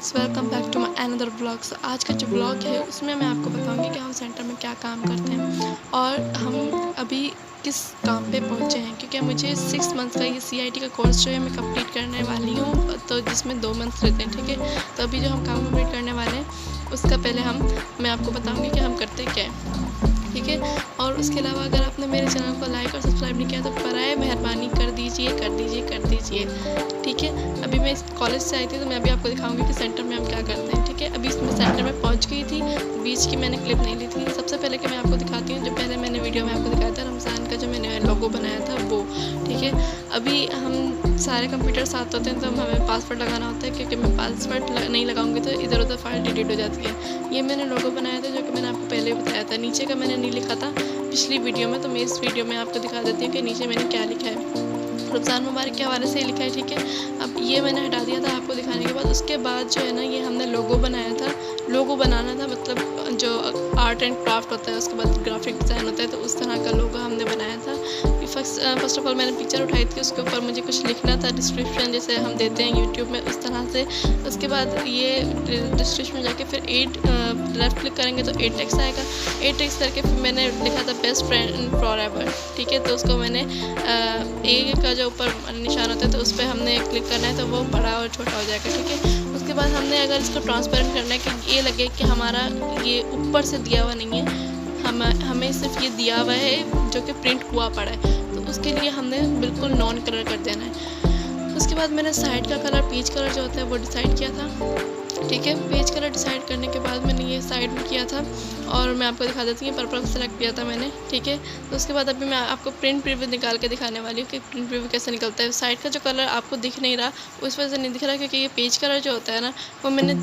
Guys, welcome back to my another blog. आज का जो ब्लॉग है उसमें मैं आपको बताऊंगी कि हम सेंटर में क्या काम करते हैं और हम अभी किस काम पे पहुंचे हैं, क्योंकि मुझे 6 मंथ का ये CIT का कोर्स जो है मैं कंप्लीट करने वाली हूँ, तो जिसमें 2 मंथ रहते हैं। ठीक है, तो अभी जो हम काम कंप्लीट करने वाले हैं उसका पहले मैं आपको बताऊँगी कि हम करते क्या हैं। ठीक है, और उसके अलावा अगर आपने मेरे चैनल को लाइक और सब्सक्राइब नहीं किया तो बराए मेहरबानी कर दीजिए। ठीक है, अभी मैं इस कॉलेज से आई थी तो मैं अभी आपको दिखाऊंगी कि सेंटर में हम क्या करते हैं। ठीक है, अभी मैं सेंटर में पहुंच गई थी, बीच की मैंने क्लिप नहीं ली थी। सबसे पहले कि मैं आपको दिखाती हूँ, जो पहले मैंने वीडियो में आपको दिखाया था रमज़ान का जो मैंने लोगो बनाया था वो। ठीक है, अभी हम सारे कंप्यूटर साथ होते हैं तो हमें पासवर्ड लगाना होता है, क्योंकि मैं पासवर्ड नहीं लगाऊंगी तो इधर उधर फाइल डिलीट हो जाती है। ये मैंने लोगो बनाया था जो कि मैंने आपको पहले बताया था। नीचे का मैंने नहीं लिखा था पिछली वीडियो में, तो मैं इस वीडियो में आपको दिखा देती हूँ कि नीचे मैंने क्या लिखा है। रमज़ान मुबारक के हवाले से ही लिखा है। ठीक है, अब ये मैंने हटा दिया था आपको दिखाने के बाद। उसके बाद जो है ना, ये हमने लोगो बनाया था। लोगो बनाना था, मतलब जो आर्ट एंड क्राफ्ट होता है उसके बाद ग्राफिक डिज़ाइन होता है, तो उस तरह का लोगो हमने बनाया था। फर्स्ट ऑफ ऑल मैंने पिक्चर उठाई थी, उसके ऊपर मुझे कुछ लिखना था, डिस्क्रिप्शन जैसे हम देते हैं यूट्यूब में उस तरह से। उसके बाद ये डिस्क्रिप्शन में जाके फिर 8 लेफ्ट क्लिक करेंगे तो 8 टेक्स्ट आएगा। 8 टेक्स्ट करके फिर मैंने लिखा था बेस्ट फ्रेंड फॉर एवर। ठीक है, तो उसको मैंने ए का जो ऊपर निशान होता है तो उस पर हमने क्लिक करना है तो वो बड़ा और छोटा हो जाएगा। ठीक है, उसके बाद हमने अगर इसको ट्रांसपेरेंट करना है कि ये लगे कि हमारा ये ऊपर से दिया हुआ नहीं है, हमें सिर्फ ये दिया हुआ है जो कि प्रिंट हुआ पड़ा है, तो उसके लिए हमने बिल्कुल नॉन कलर कर देना है। उसके बाद मैंने साइड का कलर पेज कलर जो होता है वो डिसाइड किया था। ठीक है, पेज कलर डिसाइड करने के बाद मैंने ये साइड में किया था और मैं आपको दिखा देती हूँ, पर्पल सेलेक्ट किया था मैंने। ठीक है, तो उसके बाद अभी मैं आपको प्रिंट प्रीव्यू निकाल के दिखाने वाली हूँ कि प्रिंट प्रीव्यू कैसे निकलता है। साइड का जो कलर आपको दिख नहीं रहा उस वजह से नहीं दिख रहा, क्योंकि ये पेज कलर जो होता है ना वो मैंने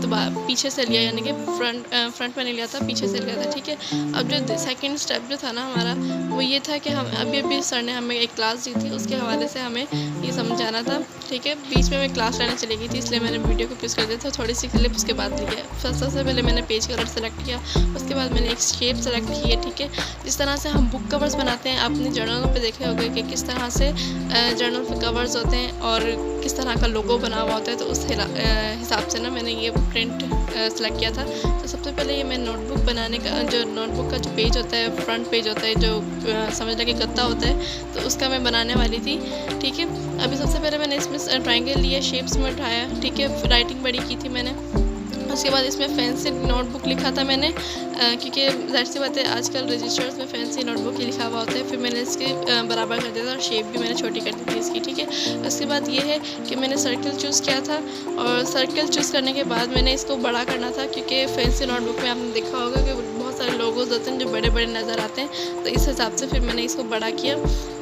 पीछे से लिया, यानी कि फ्रंट में नहीं लिया था, पीछे से लिया था। ठीक है, अब जो सेकेंड स्टेप जो था ना हमारा वो ये था कि हम अभी सर ने हमें एक क्लास दी थी, उसके हवाले से हमें ये समझाना था। ठीक है, बीच में मैं क्लास लेने चली गई थी, इसलिए मैंने वीडियो को पॉज कर दिया था, थोड़ी सी क्लिप उसके बाद ली है। सबसे पहले मैंने पेज कलर सेलेक्ट किया, उसके बाद मैंने एक शेप सेलेक्ट की है। ठीक है, जिस तरह से हम बुक कवर्स बनाते हैं, आपने जर्नलों पे देखे होंगे कि किस तरह से जर्नल पे कवर्स होते हैं और किस तरह का लोगो बना हुआ होता है, तो उस हिसाब से ना मैंने ये प्रिंट सेलेक्ट किया था। तो सबसे पहले ये मैं नोटबुक बनाने का, जो नोटबुक का जो पेज होता है, फ्रंट पेज होता है, जो समझ लगे गत्ता होता है, तो उसका मैं बनाने वाली थी। ठीक है, अभी सबसे पहले मैंने इसमें ट्रायंगल लिए, शेप्स में उठाया। ठीक है, राइटिंग बड़ी की थी मैंने। उसके बाद इसमें फैंसी नोटबुक लिखा था मैंने, क्योंकि जाहिर सी बात है आजकल रजिस्टर्स में फैंसी नोटबुक ही लिखा हुआ होता है। फिर मैंने इसके बराबर कर दिया था और शेप भी मैंने छोटी कर दी थी इसकी। ठीक है, उसके बाद ये है कि मैंने सर्कल चूज़ किया था, और सर्कल चूज़ करने के बाद मैंने इसको बड़ा करना था, क्योंकि फैंसी नोटबुक में आपने देखा होगा कि बहुत सारे लोगोज होते हैं जो बड़े बड़े नज़र आते हैं, तो इस हिसाब से फिर मैंने इसको बड़ा किया।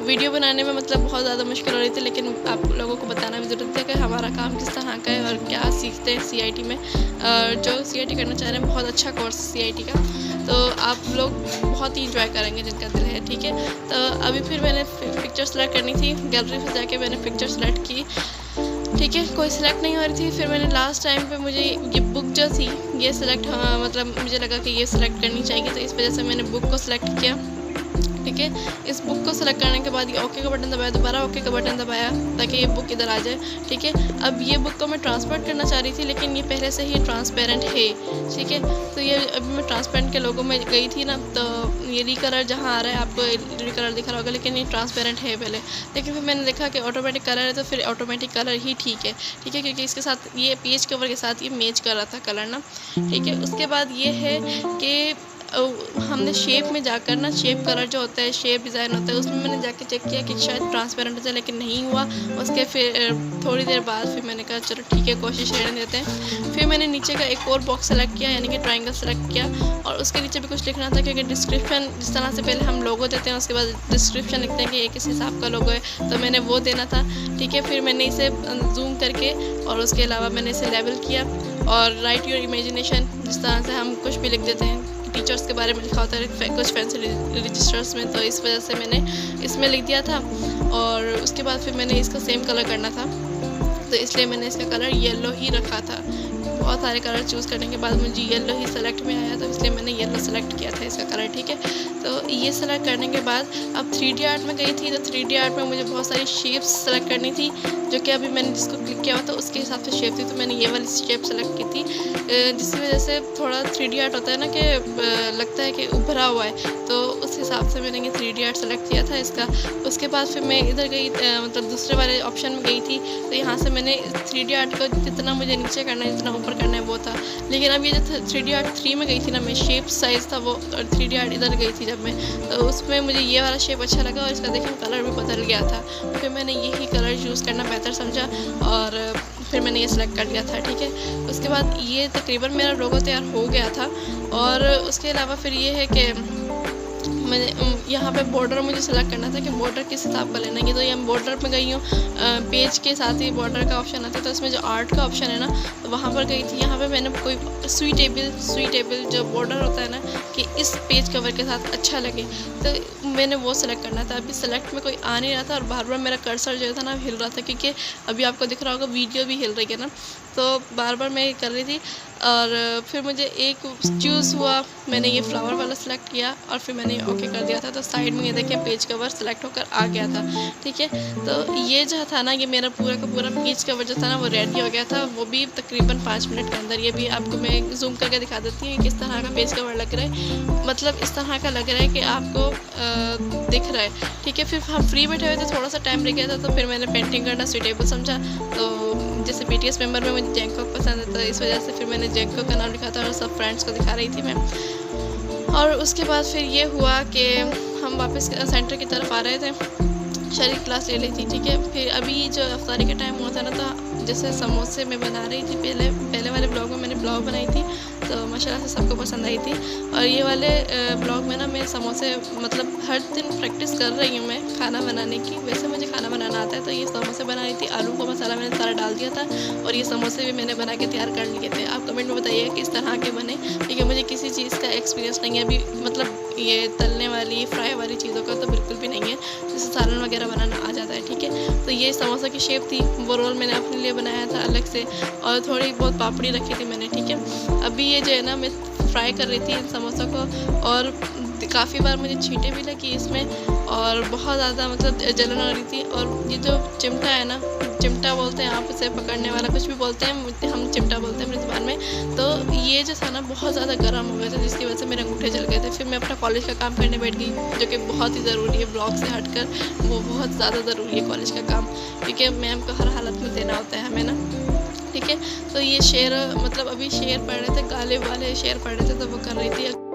वीडियो बनाने में मतलब बहुत ज़्यादा मुश्किल हो रही थी, लेकिन आप लोगों को बताना भी ज़रूरत है कि हमारा काम किस तरह का है और क्या सीखते हैं CIT में। जो CIT करना चाह रहे हैं, बहुत अच्छा कोर्स है CIT का, तो आप लोग बहुत ही इंजॉय करेंगे जिनका दिल है। ठीक है, तो अभी फिर मैंने पिक्चर सेलेक्ट करनी थी, गैलरी में जाके मैंने पिक्चर सेलेक्ट की। ठीक है, कोई सिलेक्ट नहीं हो रही थी। फिर मैंने लास्ट टाइम पे मुझे ये बुक जो थी ये सिलेक्ट, मतलब मुझे लगा कि ये सिलेक्ट करनी चाहिए, तो इस वजह से मैंने बुक को सिलेक्ट किया। ठीक है, इस बुक को सेलेक्ट करने के बाद ये ओके का बटन दबाया, दोबारा ओके का बटन दबाया ताकि ये बुक इधर आ जाए। ठीक है, अब ये बुक को मैं ट्रांसपेरेंट करना चाह रही थी, लेकिन ये पहले से ही ट्रांसपेरेंट है। ठीक है, तो ये अभी मैं ट्रांसपेरेंट के लोगों में गई थी ना, तो ये रिकलर जहाँ आ रहा है आपको रिकलर दिख रहा होगा, लेकिन ये ट्रांसपेरेंट है पहले। लेकिन फिर मैंने देखा कि ऑटोमेटिक कलर है, तो फिर ऑटोमेटिक कलर ही ठीक है। ठीक है, क्योंकि इसके साथ ये पेज कवर के साथ ये मैच कर रहा था कलर ना। ठीक है, उसके बाद ये है कि हमने शेप में जाकर ना, शेप कलर जो होता है, शेप डिज़ाइन होता है, उसमें मैंने जाके चेक किया कि शायद ट्रांसपेरेंट हो जाए, लेकिन नहीं हुआ। उसके फिर थोड़ी देर बाद फिर मैंने कहा चलो ठीक है, कोशिश रहने देते हैं। फिर मैंने नीचे का एक और बॉक्स सेलेक्ट किया, यानी कि ट्रायंगल सेलेक्ट किया, और उसके नीचे भी कुछ लिखना था, क्योंकि डिस्क्रिप्शन जिस तरह से पहले हम लोगो देते हैं उसके बाद डिस्क्रिप्शन लिखते हैं कि ये किस हिसाब का लोगो है, तो मैंने वो देना था। ठीक है, फिर मैंने इसे जूम करके और उसके अलावा मैंने इसे लेबल किया, और राइट योर इमेजिनेशन, जिस तरह से हम कुछ भी लिख देते हैं, टीचर्स के बारे में लिखा होता है कुछ फैंसी रजिस्टर्स में, तो इस वजह से मैंने इसमें लिख दिया था। और उसके बाद फिर मैंने इसका सेम कलर करना था, तो इसलिए मैंने इसका कलर येलो ही रखा था। बहुत सारे कलर चूज़ करने के बाद मुझे येलो ही सेलेक्ट में आया, तो इसलिए मैंने येलो सेलेक्ट किया था इसका कलर, ठीक है। तो ये सेलेक्ट करने के बाद अब 3D आर्ट में गई थी, तो 3D आर्ट में मुझे बहुत सारी शेप्स सेलेक्ट करनी थी, जो कि अभी मैंने जिसको क्लिक किया हुआ था उसके हिसाब से शेप थी, तो मैंने ये वाली शेप सेलेक्ट की थी, जिसकी वजह से थोड़ा 3D आर्ट होता है ना कि लगता है कि उभरा हुआ है, तो उस हिसाब से मैंने ये 3D आर्ट सेलेक्ट किया था इसका। उसके बाद फिर मैं इधर गई, मतलब दूसरे वाले ऑप्शन में गई थी, तो यहाँ से मैंने 3D आर्ट को जितना मुझे नीचे करना है जितना ऊपर करना है वो था। लेकिन अब ये जो 3D आर्ट 3 में गई थी ना मैं, शेप साइज़ था वो, और 3D आर्ट इधर गई थी जब मैं, तो उसमें मुझे ये वाला शेप अच्छा लगा और इसका देखिए कलर भी बदल गया था। फिर मैंने यही कलर यूज़ करना बेहतर समझा और फिर मैंने ये सेलेक्ट कर लिया था, ठीक है। उसके बाद ये तकरीबन मेरा लोगो तैयार हो गया था। और उसके अलावा फिर ये है कि मैंने यहाँ पे बॉर्डर मुझे सेलेक्ट करना था कि बॉर्डर किस हिसाब का लेना है। तो ये मैं बॉर्डर पे गई हूँ, पेज के साथ ही बॉर्डर का ऑप्शन आता है, तो इसमें जो आर्ट का ऑप्शन है ना, तो वहाँ पर गई थी। यहाँ पे मैंने कोई सुइटेबल जो बॉर्डर होता है ना कि इस पेज कवर के साथ अच्छा लगे, तो मैंने वो सेलेक्ट करना था। अभी सेलेक्ट में कोई आ नहीं रहा था और बार बार मेरा कर्सर जो था ना हिल रहा था, क्योंकि अभी आपको दिख रहा होगा वीडियो भी हिल रही है ना, तो बार बार मैं कर रही थी। और फिर मुझे एक चूज़ हुआ, मैंने ये फ्लावर वाला सेलेक्ट किया और फिर मैंने ओके कर दिया था। तो साइड में ये देखिए पेज कवर सेलेक्ट होकर आ गया था, ठीक है। तो ये जो था ना, ये मेरा पूरा का पूरा पेज कवर जो था ना वो रेडी हो गया था, वो भी तकरीबन 5 मिनट के अंदर। ये भी आपको मैं जूम करके दिखा देती हूँ किस तरह का पेज कवर लग रहा है, मतलब इस तरह का लग रहा है कि आपको दिख रहा है, ठीक है। फिर हम फ्री बैठे हुए थे, थोड़ा सा टाइम लग गया था, तो फिर मैंने पेंटिंग करना सूटेबल समझा। तो जैसे BTS मेंबर में मुझे जैंकॉक पसंद है, तो इस वजह से फिर मैंने जैंकॉक का नाम लिखा था और सब फ्रेंड्स को दिखा रही थी मैं। और उसके बाद फिर ये हुआ कि हम वापस सेंटर की तरफ आ रहे थे, शरीर क्लास ले ली थी, ठीक है। फिर अभी जो अफ्तारी का टाइम हुआ था ना, तो जैसे समोसे मैं बना रही थी, पहले वाले ब्लॉग में मैंने ब्लॉग बनाई थी, तो माशाल्लाह से सबको पसंद आई थी। और ये वाले ब्लॉग में ना मैं समोसे, मतलब हर दिन प्रैक्टिस कर रही हूँ मैं खाना बनाने की। वैसे मुझे खाना बनाना आता है, तो ये समोसे बना रही थी। आलू का मसाला मैंने सारा डाल दिया था और ये समोसे भी मैंने बना के तैयार कर लिए थे। आप कमेंट में बताइए किस तरह के बने, क्योंकि मुझे किसी चीज़ का एक्सपीरियंस नहीं है अभी, मतलब ये तलने वाली फ्राई वाली चीज़ों का तो बिल्कुल भी नहीं है, जैसे सालन वगैरह बनाना आ जाता है, ठीक है। तो ये समोसा की शेप थी, वो रोल मैंने अपने लिए बनाया था अलग से, और थोड़ी बहुत पापड़ी रखी थी मैंने, ठीक है। अभी ये जो है ना, मैं फ्राई कर रही थी इन समोसों को, और काफ़ी बार मुझे छींटे भी लगी इसमें, और बहुत ज़्यादा मतलब जलन हो रही थी। और ये जो चिमटा है ना, चिमटा बोलते हैं आप इसे, पकड़ने वाला कुछ भी बोलते हैं, हम चिमटा बोलते हैं अपनी ज़ुबान में। तो ये जो था ना बहुत ज़्यादा गर्म हो गया था, जिसकी वजह से मेरे अंगूठे जल गए थे। फिर मैं अपना कॉलेज का काम करने बैठ गई, जो कि बहुत ही ज़रूरी है, ब्लॉग से हटकर वो बहुत ज़्यादा ज़रूरी है कॉलेज का काम, क्योंकि मैम को हर हालत में देना होता है हमें ना, ठीक है। तो ये शेर, मतलब अभी शेर पढ़ रहे थे, गालिब वाले शेर पढ़ रहे थे, तो वो कर रही थी।